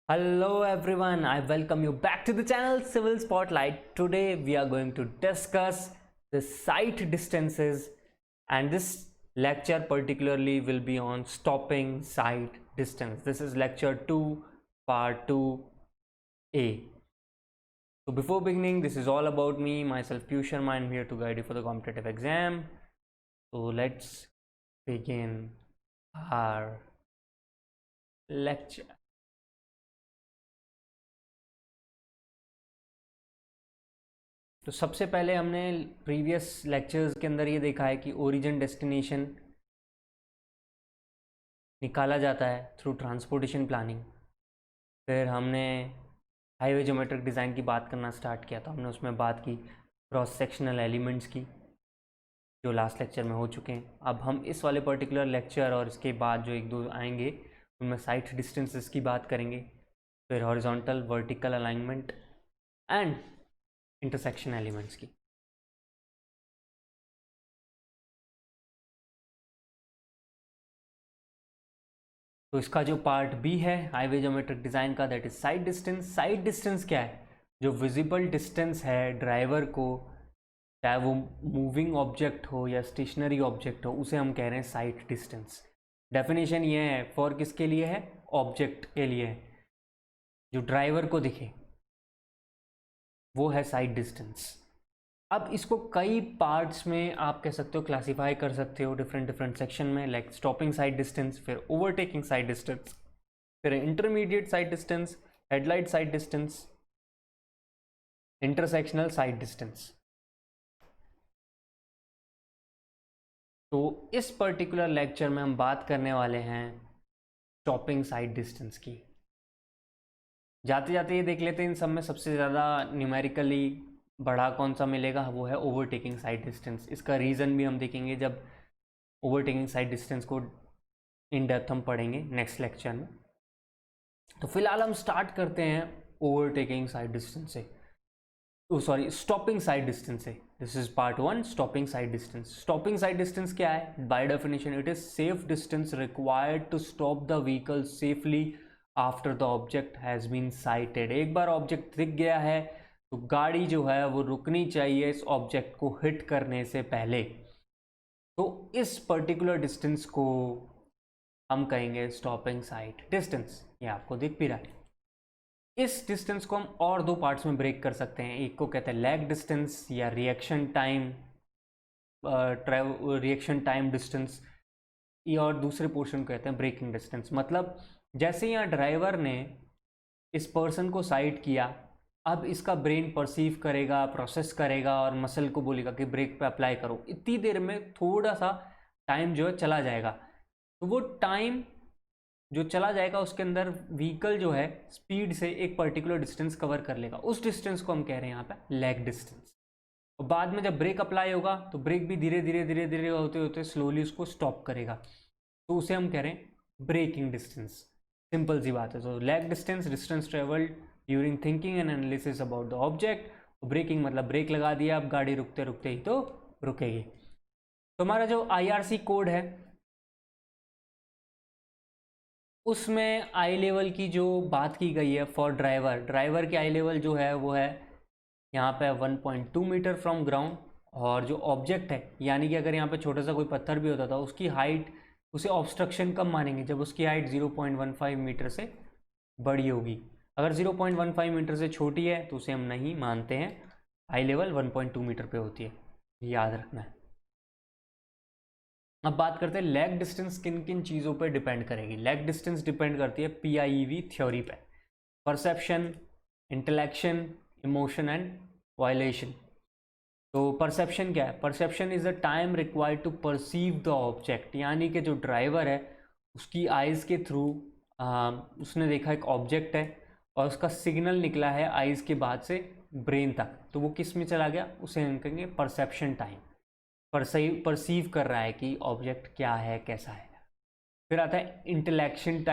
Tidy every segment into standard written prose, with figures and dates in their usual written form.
Hello everyone, I welcome you back to the channel Civil Spotlight. Today we are going to discuss the sight distances, and this lecture particularly will be on stopping sight distance. This is lecture 2 part 2A. So before beginning, this is all about me, myself Piyush Sharma. I'm here to guide you for the competitive exam. So let's begin our lecture. तो सबसे पहले हमने previous lectures के अंदर ये देखा है कि ओरिजिन डेस्टिनेशन निकाला जाता है थ्रू ट्रांसपोर्टेशन प्लानिंग। फिर हमने हाईवे ज्योमेट्रिक डिज़ाइन की बात करना स्टार्ट किया, तो हमने उसमें बात की क्रॉस सेक्शनल एलिमेंट्स की, जो लास्ट लेक्चर में हो चुके हैं। अब हम इस वाले पर्टिकुलर लेक्चर और इसके बाद जो एक दो आएंगे उनमें साइट डिस्टेंसेस की बात करेंगे, फिर horizontal vertical alignment and intersection elements की। तो इसका जो पार्ट बी है हाईवे ज्योमेट्रिक डिज़ाइन का, that is site distance. Site distance क्या है? जो विजिबल डिस्टेंस है ड्राइवर को, चाहे वो मूविंग ऑब्जेक्ट हो या स्टेशनरी ऑब्जेक्ट हो, उसे हम कह रहे हैं साइट डिस्टेंस। डेफिनेशन ये है, फॉर किसके लिए है? ऑब्जेक्ट के लिए है, जो ड्राइवर को दिखे वो है साइट डिस्टेंस। अब इसको कई पार्ट्स में आप कह सकते हो, क्लासीफाई कर सकते हो डिफरेंट डिफरेंट सेक्शन में, लाइक स्टॉपिंग साइट डिस्टेंस, फिर ओवरटेकिंग साइट डिस्टेंस, फिर intermediate sight distance, headlight site distance, intersectional site distance. तो इस पर्टिकुलर लेक्चर में हम बात करने वाले हैं स्टॉपिंग साइट डिस्टेंस की। जाते जाते ये देख लेते हैं इन सब में सबसे ज़्यादा न्यूमेरिकली बड़ा कौन सा मिलेगा, वो है ओवरटेकिंग साइड डिस्टेंस। इसका रीज़न भी हम देखेंगे जब ओवरटेकिंग साइड डिस्टेंस को इन डेप्थ हम पढ़ेंगे नेक्स्ट लेक्चर में। तो फिलहाल हम स्टार्ट करते हैं ओवरटेकिंग साइड डिस्टेंस से, स्टॉपिंग साइड डिस्टेंस से। This is part 1, stopping sight distance. Stopping sight distance क्या है? By definition it is safe distance required to stop the vehicle safely after the object has been sighted. एक बार object दिख गया है तो गाड़ी जो है वो रुकनी चाहिए इस ऑब्जेक्ट को हिट करने से पहले। तो इस पर्टिकुलर डिस्टेंस को हम कहेंगे स्टॉपिंग साइट डिस्टेंस। ये आपको दिख भी रहा है। इस डिस्टेंस को हम और दो पार्ट्स में ब्रेक कर सकते हैं। एक को कहते हैं लैग डिस्टेंस या reaction time, reaction time distance, ये और दूसरे पोर्शन को कहते हैं ब्रेकिंग डिस्टेंस। मतलब जैसे यहाँ ड्राइवर ने इस पर्सन को साइड किया, अब इसका ब्रेन परसीव करेगा, प्रोसेस करेगा और मसल को बोलेगा कि ब्रेक पे अप्लाई करो। इतनी देर में थोड़ा सा टाइम जो है चला जाएगा। तो वो टाइम जो चला जाएगा उसके अंदर व्हीकल जो है स्पीड से एक पर्टिकुलर डिस्टेंस कवर कर लेगा। उस डिस्टेंस को हम कह रहे हैं यहाँ पे लैग डिस्टेंस। और बाद में जब ब्रेक अप्लाई होगा तो ब्रेक भी धीरे धीरे धीरे धीरे होते होते स्लोली उसको स्टॉप करेगा, तो उसे हम कह रहे हैं ब्रेकिंग डिस्टेंस। सिंपल सी बात है। तो lag distance, distance travelled during thinking and analysis about the object. Braking मतलब ब्रेक लगा दिया, अब गाड़ी रुकते रुकते ही तो रुकेगी। तो हमारा जो IRC कोड है उसमें आई लेवल की जो बात की गई है फॉर ड्राइवर की आई लेवल जो है वो है यहाँ पे 1.2 मीटर फ्रॉम ग्राउंड। और जो ऑब्जेक्ट है, यानी कि अगर यहाँ पे छोटा सा कोई पत्थर भी होता था उसकी हाइट, उसे ऑब्स्ट्रक्शन कब मानेंगे? जब उसकी हाइट 0.15 मीटर से बड़ी होगी। अगर 0.15 मीटर से छोटी है तो उसे हम नहीं मानते हैं। हाई लेवल 1.2 मीटर पे होती है, याद रखना है। अब बात करते हैं लैग डिस्टेंस किन किन चीज़ों पे डिपेंड करेगी। लैग डिस्टेंस डिपेंड करती है PIEV थ्योरी पे, perception, intellection, emotion and volition. तो परसेप्शन क्या है? Perception is the time required to perceive the object, यानी कि जो ड्राइवर है उसकी आइज़ के थ्रू उसने देखा एक ऑब्जेक्ट है और उसका सिग्नल निकला है आइज़ के बाद से ब्रेन तक, तो वो किस में चला गया? उसे हम कहेंगे परसेप्शन टाइम। परसीव कर रहा है कि ऑब्जेक्ट क्या है, कैसा है। फिर आता है इंटेलेक्शन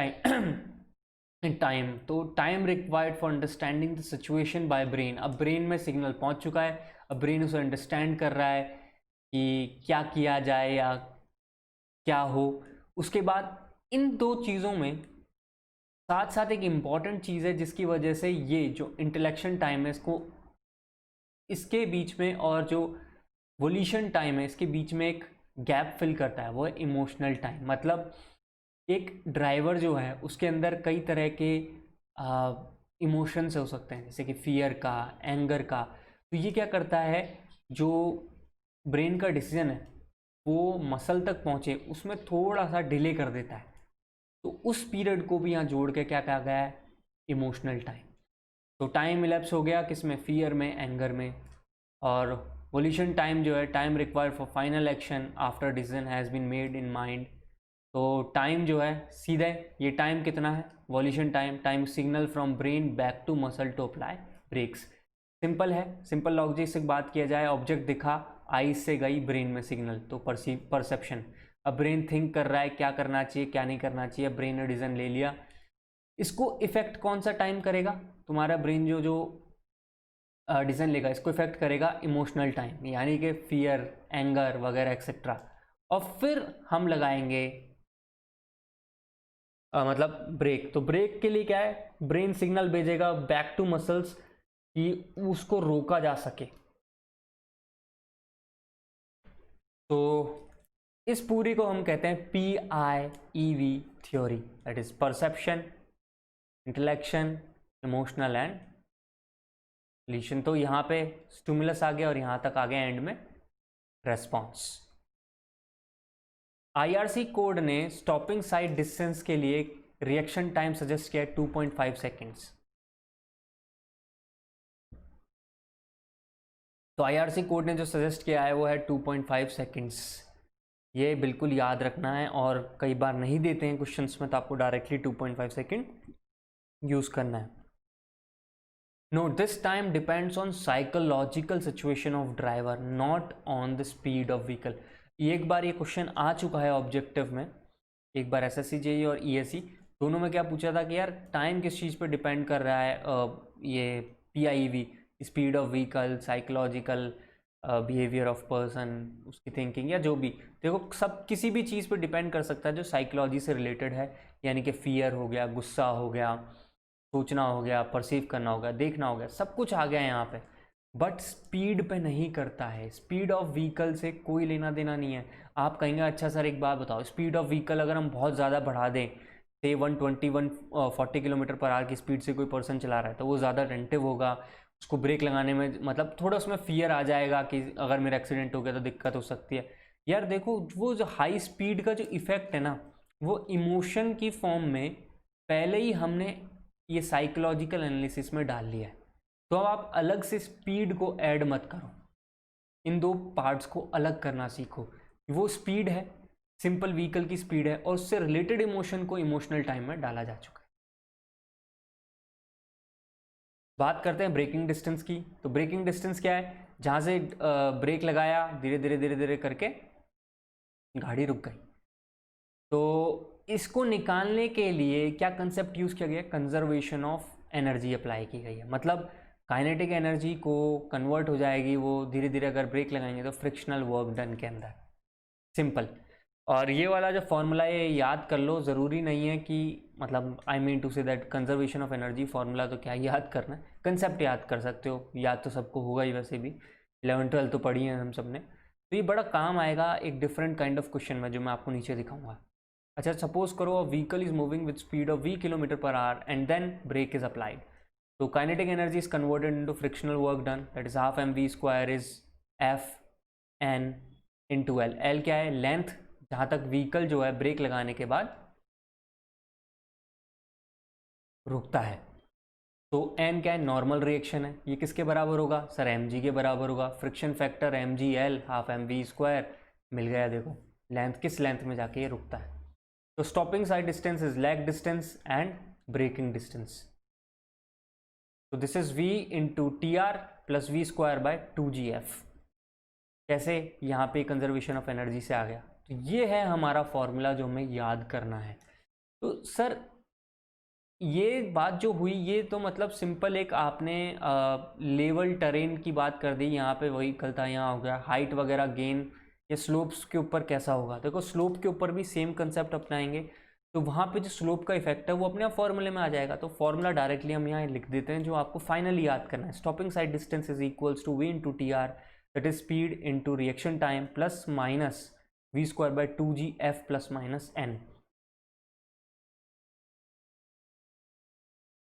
टाइम। तो time required for understanding the situation bye brain. अब ब्रेन में सिग्नल पहुंच चुका है, अब ब्रेन उसे अंडरस्टैंड कर रहा है कि क्या किया जाए या क्या हो। उसके बाद इन दो चीज़ों में साथ साथ एक इम्पॉर्टेंट चीज़ है जिसकी वजह से ये जो इंटेलेक्शन टाइम है इसको, इसके बीच में और जो वोल्यूशन टाइम है इसके बीच में एक गैप फिल करता है, वो है इमोशनल टाइम। मतलब एक ड्राइवर जो है उसके अंदर कई तरह के इमोशंस हो सकते हैं, जैसे कि फियर का, एंगर का। तो ये क्या करता है, जो ब्रेन का डिसीजन है वो मसल तक पहुँचे उसमें थोड़ा सा डिले कर देता है। तो उस पीरियड को भी यहाँ जोड़ के क्या कहा गया है, इमोशनल टाइम। तो टाइम इलेप्स हो गया किसमें, फियर में, एंगर में। और वोल्यूशन टाइम जो है, time required for final action after decision has been made in mind. तो टाइम जो है सीधे, ये टाइम कितना है, volition time, time signal from brain back to muscle to apply brakes. Simple है, सिंपल लॉजिक से बात किया जाए, ऑब्जेक्ट दिखा, आईज से गई ब्रेन में सिग्नल, तो परसेप्शन। अब ब्रेन थिंक कर रहा है क्या करना चाहिए क्या नहीं करना चाहिए, ब्रेन ने डिसीजन ले लिया। इसको इफेक्ट कौन सा टाइम करेगा, तुम्हारा ब्रेन जो जो डिसीजन लेगा इसको इफेक्ट करेगा इमोशनल टाइम, यानी कि फियर, एंगर वगैरह एक्सेट्रा। और फिर हम लगाएंगे मतलब ब्रेक। तो ब्रेक के लिए क्या है, ब्रेन सिग्नल भेजेगा बैक टू मसल्स कि उसको रोका जा सके। तो इस पूरी को हम कहते हैं PIEV theory, that is perception, intellection, emotional and volition. तो यहाँ पे स्टिमुलस आ गया और यहाँ तक आ गया एंड में रेस्पॉन्स। IRC कोड ने स्टॉपिंग साइड डिस्टेंस के लिए रिएक्शन टाइम सजेस्ट किया है 2.5 सेकेंड्स। तो IRC कोड ने जो सजेस्ट किया है वो है 2.5 सेकेंड्स। ये बिल्कुल याद रखना है, और कई बार नहीं देते हैं क्वेश्चंस में, तो आपको डायरेक्टली 2.5 सेकेंड यूज करना है। Note this time depends on psychological situation of driver, not on the speed of vehicle। एक बार ये क्वेश्चन आ चुका है ऑब्जेक्टिव में, एक बार SSC JEE और ESE दोनों में क्या पूछा था कि यार टाइम किस चीज़ पे डिपेंड कर रहा है, ये PIEV, speed of vehicle, psychological behaviour of person, उसकी थिंकिंग या जो भी। देखो सब किसी भी चीज़ पे डिपेंड कर सकता है जो साइकोलॉजी से रिलेटेड है, यानी कि फियर हो गया, गुस्सा हो गया, सोचना हो गया, परसीव करना हो गया, देखना हो गया, सब कुछ आ गया यहाँ पे। बट स्पीड पे नहीं करता है, स्पीड ऑफ व्हीकल से कोई लेना देना नहीं है। आप कहेंगे अच्छा सर एक बात बताओ, स्पीड ऑफ व्हीकल अगर हम बहुत ज़्यादा बढ़ा दें, से 120 140 किलोमीटर पर आवर की स्पीड से कोई पर्सन चला रहा है, तो वो ज़्यादा अटेंटिव होगा, उसको ब्रेक लगाने में मतलब थोड़ा उसमें फियर आ जाएगा कि अगर मेरा एक्सीडेंट हो गया तो दिक्कत हो सकती है। यार देखो वो जो हाई स्पीड का जो इफ़ेक्ट है ना, वो इमोशन की फॉर्म में पहले ही हमने ये साइकोलॉजिकल एनालिसिस में डाल लिया है। तो अब आप अलग से स्पीड को ऐड मत करो, इन दो पार्ट्स को अलग करना सीखो। वो स्पीड है, सिंपल व्हीकल की स्पीड है, और उससे रिलेटेड इमोशन को इमोशनल टाइम में डाला जा चुका है। बात करते हैं ब्रेकिंग डिस्टेंस की। तो ब्रेकिंग डिस्टेंस क्या है, जहाँ से ब्रेक लगाया धीरे धीरे धीरे धीरे करके गाड़ी रुक गई। तो इसको निकालने के लिए क्या कंसेप्ट यूज़ किया गया, कंजर्वेशन ऑफ एनर्जी अप्लाई की गई है। मतलब काइनेटिक एनर्जी को कन्वर्ट हो जाएगी वो धीरे धीरे, अगर ब्रेक लगाएंगे तो फ्रिक्शनल वर्क डन के अंदर, सिंपल। और ये वाला जो फॉर्मूला है याद कर लो, ज़रूरी नहीं है कि मतलब I mean to say that conservation of energy formula तो क्या याद करना है, कंसेप्ट याद कर सकते हो, याद तो सबको होगा ही, वैसे भी 11th 12th तो पढ़ी है हम सब ने। तो ये बड़ा काम आएगा एक डिफरेंट काइंड ऑफ क्वेश्चन में जो मैं आपको नीचे दिखाऊंगा। अच्छा सपोज करो a vehicle is moving with speed of v kilometre per hour and then brake is applied. तो kinetic energy is converted into frictional work done, that is half mv² is Fn × L। L क्या है, length, जहाँ तक vehicle जो है break लगाने के बाद रुकता है। तो n क्या है, नॉर्मल रिएक्शन है, ये किसके बराबर होगा सर, mg के बराबर होगा। Friction factor mgl half mv², मिल गया। देखो लेंथ, किस लेंथ में जाके ये रुकता है। तो stopping sight distance is lag distance and braking distance. तो this is v × TR + v²/2gf। कैसे, यहाँ पे कंजर्वेशन ऑफ एनर्जी से आ गया। तो ये है हमारा फॉर्मूला जो हमें याद करना है। तो सर ये बात जो हुई ये तो मतलब सिंपल एक आपने लेवल टरेन की बात कर दी, यहाँ पे वही कल था, यहाँ हो गया हाइट वगैरह गेन या स्लोप्स के ऊपर कैसा होगा। देखो स्लोप के ऊपर भी सेम कंसेप्ट अपनाएंगे। तो वहाँ पे जो स्लोप का इफेक्ट है वो अपने आप फॉर्मूले में आ जाएगा। तो फॉर्मूला डायरेक्टली हम यहाँ लिख देते हैं जो आपको फाइनली याद करना है। Stopping sight distance is equals to v into T R, that is speed into reaction time plus minus v square by 2g f plus minus n।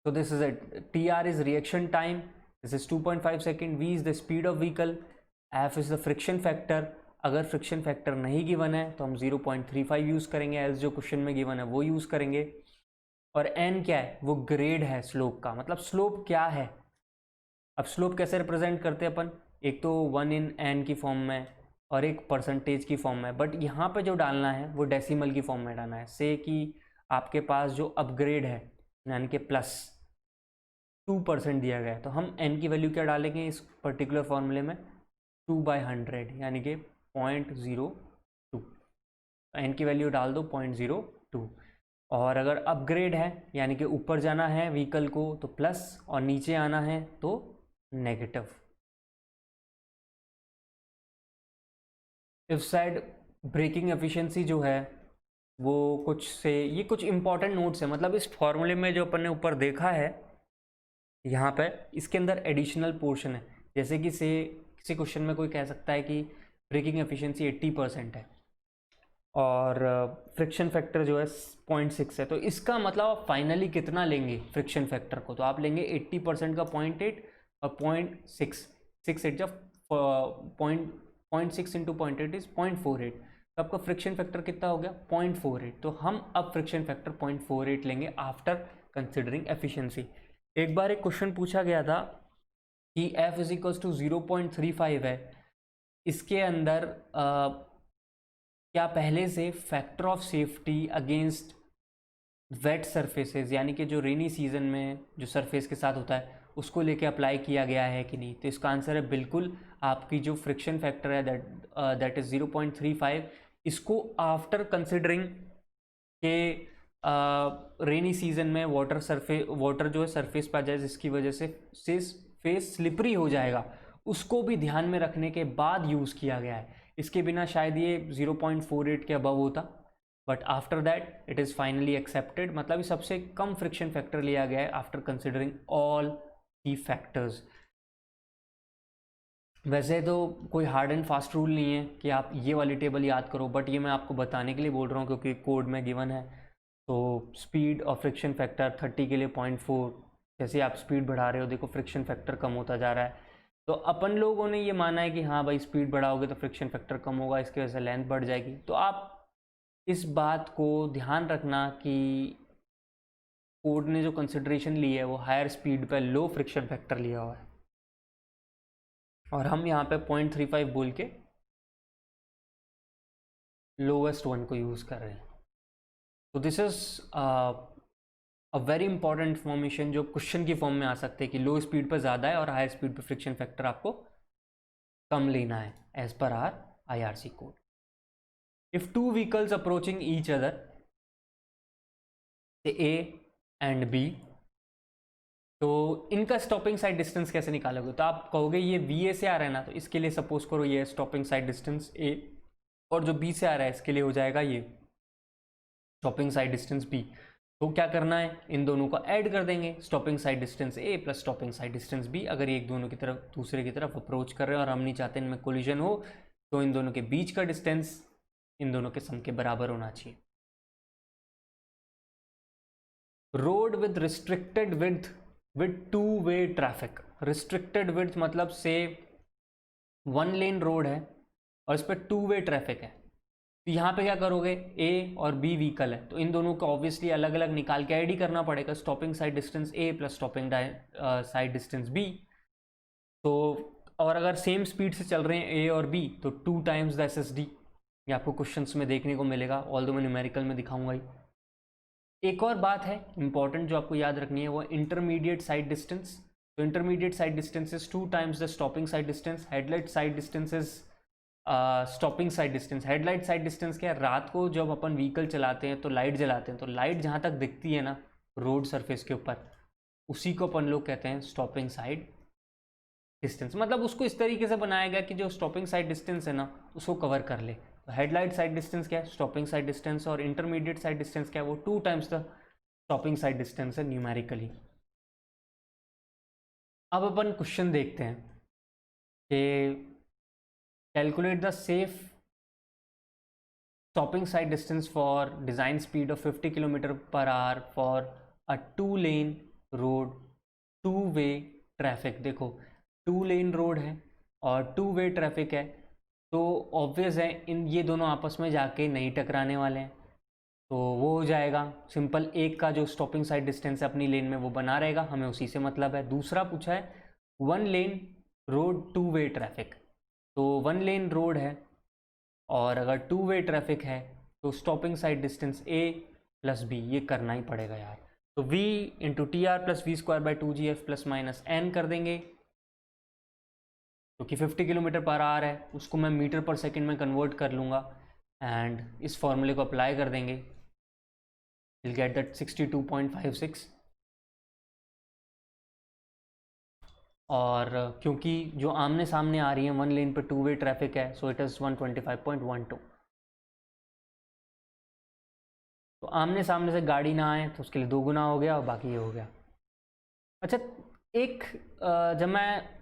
So this is it. TR is reaction time. This is 2.5 second. V is the speed of vehicle. F is the friction factor. अगर friction factor नहीं given है तो हम 0.35 use करेंगे, as जो question में given है वो यूज़ करेंगे। और n क्या है? वो ग्रेड है स्लोप का। मतलब स्लोप क्या है? अब स्लोप कैसे रिप्रेजेंट करते हैं अपन? एक तो 1 in n की फॉर्म में और एक परसेंटेज की फॉर्म में, बट यहाँ पे जो डालना है वो डेसिमल की फॉर्म में डालना है। से कि आपके पास जो अपग्रेड है यानी कि प्लस 2% दिया गया है, तो हम n की वैल्यू क्या डालेंगे इस पर्टिकुलर फॉर्मूले में? 2/100 यानी कि 0.02। n की वैल्यू डाल दो 0.02। और अगर अपग्रेड है यानी कि ऊपर जाना है व्हीकल को तो प्लस और नीचे आना है तो negative. If side braking efficiency जो है वो ये कुछ इंपॉर्टेंट नोट्स है। मतलब इस फॉर्मूले में जो अपन ने ऊपर देखा है यहाँ पे, इसके अंदर एडिशनल पोर्शन है। जैसे कि किसी क्वेश्चन में कोई कह सकता है कि ब्रेकिंग एफिशिएंसी 80% है और फ्रिक्शन फैक्टर जो है 0.6 है, तो इसका मतलब आप फाइनली कितना लेंगे फ्रिक्शन फैक्टर को? तो आप लेंगे 80% का 0.8 और 0.6, 6 जब 0.6 इंटू 0.8 इज 0.48, तो आपका फ्रिक्शन फैक्टर कितना हो गया? 0.48। तो हम अब फ्रिक्शन फैक्टर 0.48 लेंगे आफ्टर कंसिडरिंग एफिशिएंसी। एक बार एक क्वेश्चन पूछा गया था कि f इज इक्वल्स टू 0.35 है, इसके अंदर क्या पहले से factor of safety against wet surfaces यानी कि जो रेनी सीजन में जो सरफेस के साथ होता है उसको लेके अप्लाई किया गया है कि नहीं? तो इसका आंसर है बिल्कुल। आपकी जो फ्रिक्शन फैक्टर है दैट इज 0.35, इसको आफ्टर कंसिडरिंग के रेनी सीजन में वाटर जो है सरफेस पर आ जाए जिसकी वजह से फेस स्लिपरी हो जाएगा, उसको भी ध्यान में रखने के बाद यूज़ किया गया है। इसके बिना शायद ये 0.48 के अबव होता, but after that it is finally accepted. मतलब ये सबसे कम फ्रिक्शन फैक्टर लिया गया है आफ्टर कंसिडरिंग ऑल की फैक्टर्स। वैसे तो कोई हार्ड एंड फास्ट रूल नहीं है कि आप ये वाली टेबल याद करो, बट ये मैं आपको बताने के लिए बोल रहा हूँ क्योंकि कोड में गिवन है। तो स्पीड और फ्रिक्शन फैक्टर 30 के लिए 0.4, जैसे आप स्पीड बढ़ा रहे हो देखो फ्रिक्शन फैक्टर कम होता जा रहा है। तो अपन लोगों ने ये माना है कि हाँ भाई स्पीड बढ़ाओगे तो फ्रिक्शन फैक्टर कम होगा, इसकी वजह से लेंथ बढ़ जाएगी। तो आप इस बात को ध्यान रखना कि कोड ने जो कंसिडरेशन ली है वो हायर स्पीड पर लो फ्रिक्शन फैक्टर लिया हुआ है और हम यहाँ पे 0.35 बोल के लोवेस्ट वन को यूज़ कर रहे हैं। तो this is a very important information जो क्वेश्चन की फॉर्म में आ सकते हैं कि लो स्पीड पर ज़्यादा है और हाई स्पीड पर फ्रिक्शन फैक्टर आपको कम लेना है as per our IRC code. If two vehicles approaching each other A and B, तो इनका स्टॉपिंग साइड डिस्टेंस कैसे निकालोगे? तो आप कहोगे ये VA से आ रहा है ना, तो इसके लिए सपोज करो ये स्टॉपिंग साइड डिस्टेंस A और जो B से आ रहा है इसके लिए हो जाएगा ये स्टॉपिंग साइड डिस्टेंस B। तो क्या करना है, इन दोनों को ऐड कर देंगे, stopping sight distance A plus stopping sight distance B। अगर ये एक दोनों की तरफ दूसरे की तरफ अप्रोच कर रहे हैं और हम नहीं चाहते इनमें कोलिजन हो, तो इन दोनों के बीच का डिस्टेंस इन दोनों के सम के बराबर होना चाहिए। Road with restricted width with two way traffic. Restricted width मतलब से 1 लेन रोड है और इस पर 2 वे ट्रैफिक है, तो यहाँ पे क्या करोगे, A और B व्हीकल है तो इन दोनों को ऑब्वियसली अलग अलग निकाल के ऐड ही करना पड़ेगा, stopping sight distance A plus stopping sight distance B। तो और अगर सेम स्पीड से चल रहे हैं A और B तो 2 टाइम्स द SSD, ये आपको क्वेश्चंस में देखने को मिलेगा, ऑल्दो मैं न्यूमेरिकल में दिखाऊंगा ही। एक और बात है इंपॉर्टेंट जो आपको याद रखनी है वो इंटरमीडिएट साइड डिस्टेंस। तो intermediate side distance is 2 times the stopping sight distance. Headlight side distance is stopping sight distance. Headlight side distance क्या है, रात को जब अपन व्हीकल चलाते हैं तो लाइट जलाते हैं, तो लाइट जहाँ तक दिखती है ना रोड सरफेस के ऊपर, उसी को अपन लोग कहते हैं स्टॉपिंग साइड डिस्टेंस। मतलब उसको इस तरीके से बनाया गया कि जो स्टॉपिंग साइड डिस्टेंस है ना उसको कवर कर ले। हेडलाइट साइड डिस्टेंस क्या है, स्टॉपिंग साइड डिस्टेंस, और इंटरमीडिएट साइड डिस्टेंस क्या है, वो 2 times the stopping sight distance है न्यूमेरिकली। अब अपन क्वेश्चन देखते हैं कि calculate the safe stopping side distance for design speed of 50 km/h for a 2-lane road 2-way traffic। देखो 2-lane रोड है और 2-way ट्रैफिक है, तो ऑब्वियस है इन ये दोनों आपस में जाके नहीं टकराने वाले हैं, तो वो हो जाएगा सिंपल। एक का जो स्टॉपिंग साइड डिस्टेंस है अपनी लेन में वो बना रहेगा, हमें उसी से मतलब है। दूसरा पूछा है 1 लेन रोड 2-वे ट्रैफिक, तो 1 लेन रोड है और अगर 2-वे ट्रैफिक है तो stopping sight distance a plus b ये करना ही पड़ेगा यार। तो v into T R plus V square by 2gf plus minus n कर देंगे, क्योंकि 50 km/h है उसको मैं मीटर पर सेकंड में कन्वर्ट कर लूँगा एंड इस फॉर्मूले को अप्लाई कर देंगे, विल गेट दैट 62.56। और क्योंकि जो आमने सामने आ रही है 1 लेन पे 2-वे ट्रैफिक है, सो इट इज़ 125.12। तो आमने सामने से गाड़ी ना आए तो उसके लिए 2 गुना हो गया और बाकी ये हो गया। अच्छा, एक जब मैं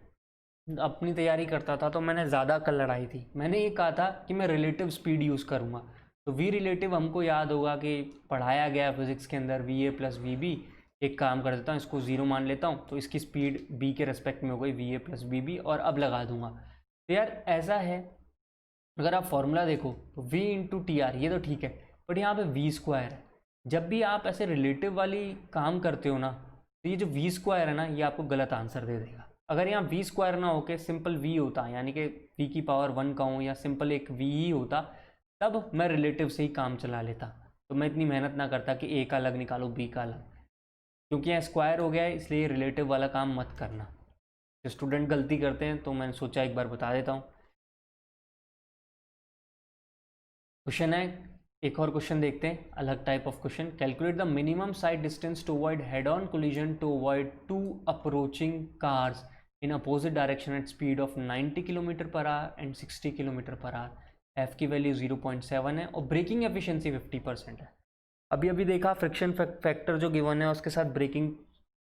अपनी तैयारी करता था तो मैंने ज़्यादा कल लड़ाई थी, मैंने ये कहा था कि मैं रिलेटिव स्पीड यूज़ करूँगा। तो वी रिलेटिव हमको याद होगा कि पढ़ाया गया फिज़िक्स के अंदर V A plus V B. एक काम कर देता हूँ, इसको 0 मान लेता हूँ, तो इसकी स्पीड b के रेस्पेक्ट में हो गई V A plus V B, और अब लगा दूंगा। तो यार ऐसा है, अगर आप फॉर्मूला देखो तो v इंटू टी आर ये तो ठीक है, बट यहाँ पे वी स्क्वायर है। जब भी आप ऐसे रिलेटिव वाली काम करते हो ना, तो ये जो वी स्क्वायर है ना ये आपको गलत आंसर दे देगा। अगर यहाँ वी स्क्वायर ना होके सिंपल v होता, यानी कि v की पावर 1 का हूँ या सिंपल एक v ही होता, तब मैं रिलेटिव से ही काम चला लेता, तो मैं इतनी मेहनत ना करता कि a का अलग निकालो b का अलग। क्योंकि यहाँ स्क्वायर हो गया है इसलिए रिलेटिव वाला काम मत करना। जो स्टूडेंट गलती करते हैं तो मैंने सोचा एक बार बता देता हूँ। क्वेश्चन है, एक और क्वेश्चन देखते हैं, अलग type of question. Calculate the minimum sight distance to avoid head on collision to avoid 2 approaching cars in opposite direction at speed of 90 km/h and 60 km/h। F की वैल्यू 0.7 है और ब्रेकिंग एफिशिएंसी 50% है। अभी अभी देखा फ्रिक्शन फैक्टर जो given है उसके साथ ब्रेकिंग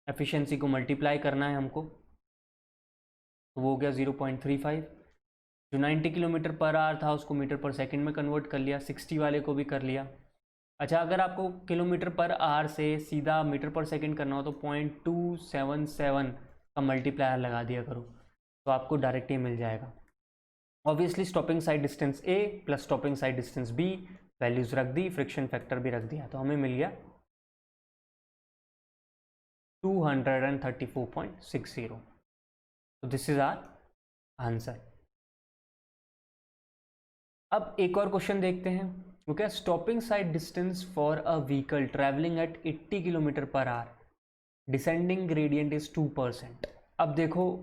एफिशिएंसी को मल्टीप्लाई करना है हमको, तो वो हो गया 0.35। जो 90 km/h था उसको मीटर पर सेकंड में कन्वर्ट कर लिया, 60 वाले को भी कर लिया। अच्छा, अगर आपको km/h से सीधा मीटर पर सेकंड करना हो तो 0.277 का मल्टीप्लायर लगा दिया करो, तो आपको डायरेक्ट ये मिल जाएगा। Obviously stopping sight distance a plus stopping sight distance b, values रख दी, फ्रिक्शन फैक्टर भी रख दिया, तो हमें मिल गया 234.60। तो दिस इज आवर आंसर। अब एक और क्वेश्चन देखते हैं, okay. Stopping sight distance for a vehicle travelling eight 80 km/h, descending gradient is 2%। अब देखो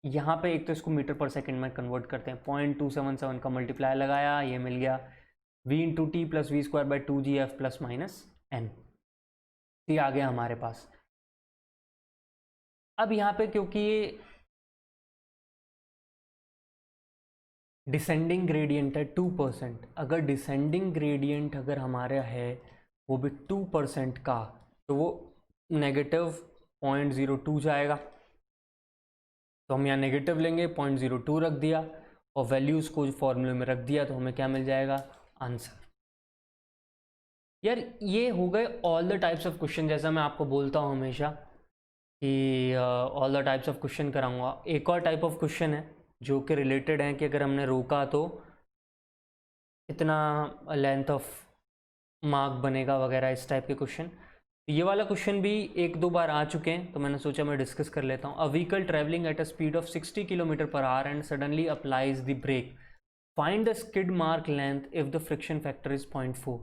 यहाँ पे एक तो इसको मीटर पर सेकंड में कन्वर्ट करते हैं, 0.277 का मल्टीप्लायर लगाया, ये मिल गया v into T plus V square by 2gf plus minus n। ये आ गया हमारे पास। अब यहाँ पे क्योंकि ये डिसेंडिंग ग्रेडियंट है 2%, अगर डिसेंडिंग ग्रेडियंट अगर हमारा है वो भी 2% का, तो वो नेगेटिव 0.02 जाएगा, तो हम यहाँ नेगेटिव लेंगे, 0.02 रख दिया और वैल्यूज़ को फॉर्मूले में रख दिया, तो हमें क्या मिल जाएगा, आंसर। यार ये हो गए all the types of question, जैसा मैं आपको बोलता हूँ हमेशा कि all the types of question कराऊंगा। एक और टाइप ऑफ क्वेश्चन है जो कि रिलेटेड है कि अगर हमने रोका तो इतना लेंथ ऑफ मार्क बनेगा वगैरह, इस टाइप के क्वेश्चन। ये वाला क्वेश्चन भी 1-2 बार आ चुके हैं, तो मैंने सोचा मैं डिस्कस कर लेता हूँ। A vehicle travelling at a speed of 60 km/h and suddenly applies the brake, find the skid mark length if the friction factor is 0.4।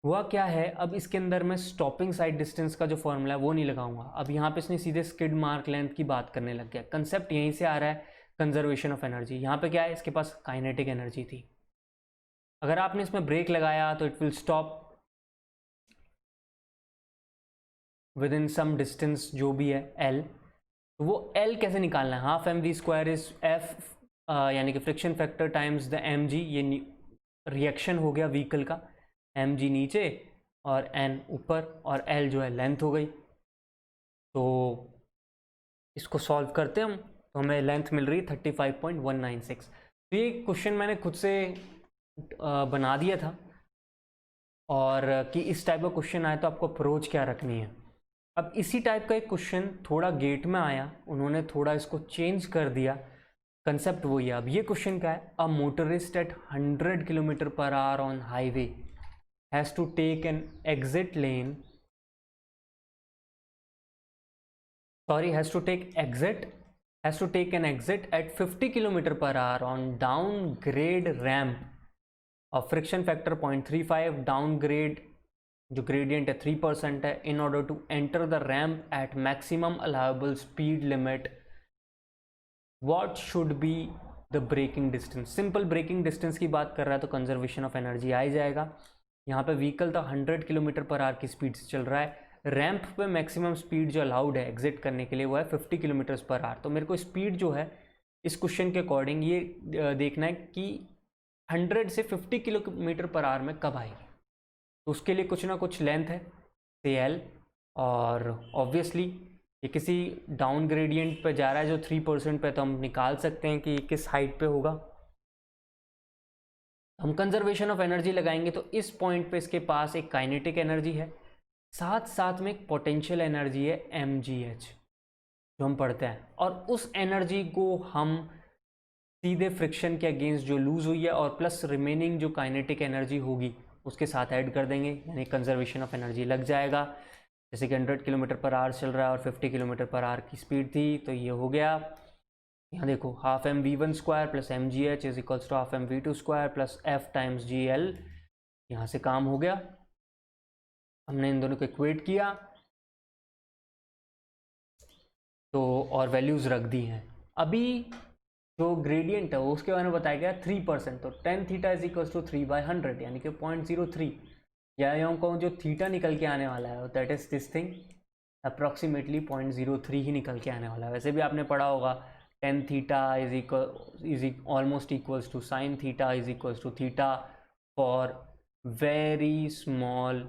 हुआ क्या है, अब इसके अंदर मैं स्टॉपिंग साइड डिस्टेंस का जो फॉर्मूला है वो नहीं लगाऊंगा, अब यहाँ पे इसने सीधे स्किड मार्क लेंथ की बात करने लग गया। कंसेप्ट यहीं से आ रहा है, कंजर्वेशन ऑफ एनर्जी। यहाँ पे क्या है, इसके पास काइनेटिक एनर्जी थी, अगर आपने इसमें ब्रेक लगाया तो it will stop within some distance जो भी है L। तो वो L कैसे निकालना है, half mv square is F यानी कि friction factor times the mg, ये रिएक्शन हो गया व्हीकल का, mg नीचे और n ऊपर और l जो है लेंथ हो गई। तो इसको सॉल्व करते हम तो हमें लेंथ मिल रही है 35.196। तो ये क्वेश्चन मैंने खुद से बना दिया था, और कि इस टाइप का क्वेश्चन आए तो आपको अप्रोच क्या रखनी है। अब इसी टाइप का एक क्वेश्चन थोड़ा गेट में आया, उन्होंने थोड़ा इसको चेंज कर दिया, कंसेप्ट वही है। अब ये क्वेश्चन क्या है, a motorist at 100 km/h on highway has to take an exit lane, sorry, has to take an exit at 50 km/h on downgrade ramp of friction factor 0.35, downgrade जो gradient है 3% है, in order to enter the ramp at maximum allowable speed limit, what should be the braking distance। Simple braking distance की बात कर रहा है तो conservation of energy आ ही जाएगा। यहाँ पे व्हीकल तो 100 km/h की स्पीड से चल रहा है, रैंप पे मैक्सिमम स्पीड जो अलाउड है एग्जिट करने के लिए वो है 50 km/h। तो मेरे को स्पीड जो है इस क्वेश्चन के अकॉर्डिंग ये देखना है कि 100 से 50 km/h में कब आएगी। तो उसके लिए कुछ ना कुछ लेंथ है से एल, और ऑब्वियसली ये किसी डाउन ग्रेडियंट पे जा रहा है जो 3% पे, तो हम निकाल सकते हैं कि किस हाइट पे होगा। हम कंजर्वेशन ऑफ एनर्जी लगाएंगे तो इस पॉइंट पे इसके पास एक काइनेटिक एनर्जी है, साथ साथ में एक पोटेंशियल एनर्जी है mgh जो हम पढ़ते हैं, और उस एनर्जी को हम सीधे फ्रिक्शन के अगेंस्ट जो लूज हुई है और प्लस रिमेनिंग जो काइनेटिक एनर्जी होगी उसके साथ ऐड कर देंगे, यानी कंजर्वेशन ऑफ एनर्जी लग जाएगा। जैसे कि 100 km/h चल रहा है और 50 km/h की स्पीड थी, तो ये हो गया, यहाँ देखो half mv1² plus mgh is equals to half mv2² plus f times gl। यहाँ से काम हो गया, हमने इन दोनों को इक्वेट किया तो और वैल्यूज रख दी हैं। अभी जो ग्रेडियंट है उसके बारे में बताया गया 3%, तो tan theta is equals to 3/100 यानी कि 0.03, या यूँ कहूँ जो थीटा निकल के आने वाला है that is this thing approximately 0.03 ही निकल के आने वाला है। वैसे भी आपने पढ़ा होगा tan theta is almost equals to sin theta is equals to theta for very small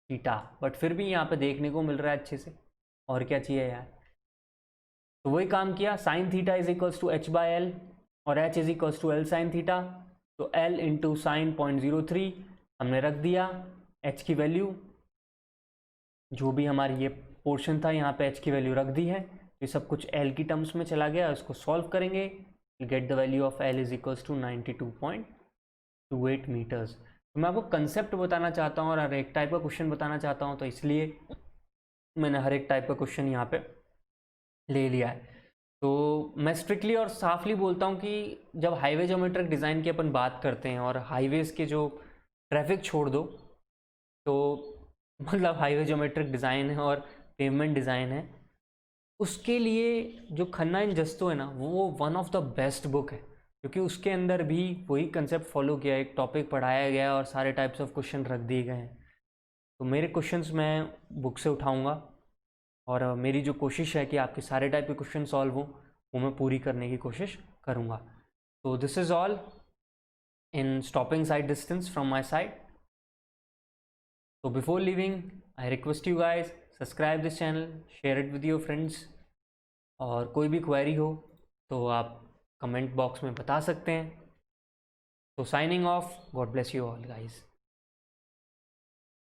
theta, but फिर भी यहाँ पे देखने को मिल रहा है अच्छे से, और क्या चाहिए यार। तो वही काम किया, sine theta is equals to h/l और h is equals to l sine theta, तो l इंटू साइन 0.03 हमने रख दिया, h की वैल्यू जो भी हमारी ये पोर्शन था यहाँ पे h की वैल्यू रख दी है, ये सब कुछ l की टर्म्स में चला गया, इसको सॉल्व करेंगे, get the value of l is equals to 92.28 metres. तो मैं आपको कंसेप्ट बताना चाहता हूँ और हर एक टाइप का क्वेश्चन बताना चाहता हूँ, तो इसलिए मैंने हर एक टाइप का क्वेश्चन यहाँ पे ले लिया है। तो मैं स्ट्रिक्टली और साफली बोलता हूँ कि जब हाईवे ज्योमेट्रिक डिज़ाइन की अपन बात करते हैं और हाईवेज़ के जो ट्रैफिक छोड़ दो, तो मतलब हाईवे ज्योमेट्रिक डिज़ाइन है और पेवमेंट डिज़ाइन है, उसके लिए जो खन्ना इन जस्तो है ना, वो one of the best book है, क्योंकि उसके अंदर भी वही कंसेप्ट फॉलो किया, एक टॉपिक पढ़ाया गया और सारे टाइप्स ऑफ क्वेश्चन रख दिए गए हैं। तो मेरे क्वेश्चंस मैं बुक से उठाऊंगा और मेरी जो कोशिश है कि आपके सारे टाइप के क्वेश्चन सॉल्व हो वो मैं पूरी करने की कोशिश करूंगा। तो this is all in stopping sight distance from my side. So before leaving, I request you guys subscribe this channel, share it with your friends, और कोई भी क्वेरी हो तो आप कमेंट बॉक्स में बता सकते हैं। तो signing off, God bless you all guys.